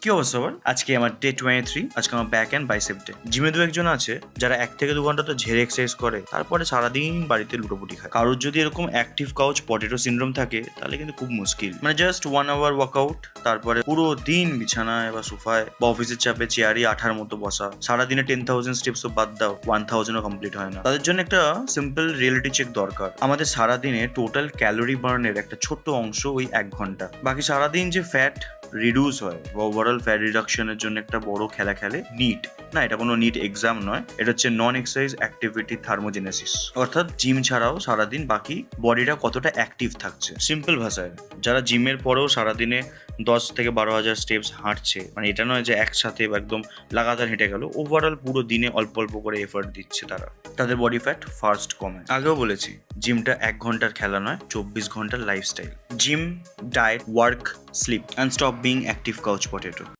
কি অবস্থা বল? আজকে আমার ডে 23, আজকে আমার ব্যাক অ্যান্ড বাইসেপ ডে। জিমে 2-1 জন আছে যারা 1 থেকে 2 ঘন্টা তো ঝেড়ে এক্সারসাইজ করে, তারপরে সারাদিন বাড়িতে লুটোপুটি খায়। কারোর যদি এরকম অ্যাক্টিভ কাউচ পটেটো সিনড্রোম থাকে তাহলে কিন্তু খুব মুশকিল। মানে জাস্ট 1 hour ওয়ার্কআউট, তারপরে পুরো দিন বিছানায় বা সোফায় বা অফিসের চাপে চেয়ারই আঠার মতো বসা, সারাদিনে 10,000 স্টেপসও বাদ দাও, 1,000ও কমপ্লিট হয় না। তাদের জন্য একটা সিম্পল রিয়েলিটি চেক দরকার। আমাদের সারাদিনে টোটাল ক্যালোরি বার্নের একটা ছোট্ট অংশ ওই 1 ঘন্টা, বাকি সারাদিন যে ফ্যাট রিডিউস হয় বা ওভারঅল ফ্যাট রিডাকশনের জন্য একটা বড় খেলা খেলে নিট। না, এটা কোনো নিট এক্সাম নয়, এটা হচ্ছে নন এক্সারসাইজ অ্যাক্টিভিটি থার্মোজেনেসিস, অর্থাৎ জিম ছাড়াও সারাদিন বাকি বডিটা কতটা অ্যাক্টিভ থাকছে। সিম্পল ভাষায়, যারা জিমের পরেও সারাদিনে 10 থেকে 12 হাজার স্টেপস হাঁটছে, মানে এটা নয় যে একসাথে বা একদম লাগাতার হেঁটে গেল, ওভারঅল পুরো দিনে অল্প অল্প করে এফর্ট দিচ্ছে তারা, তাদের বডি ফ্যাট ফার্স্ট কমে। আগেও বলেছি, জিমটা 1 ঘন্টার খেলা নয়, 24 ঘন্টার lifestyle. Gym, diet, work, sleep, and stop being active couch potato.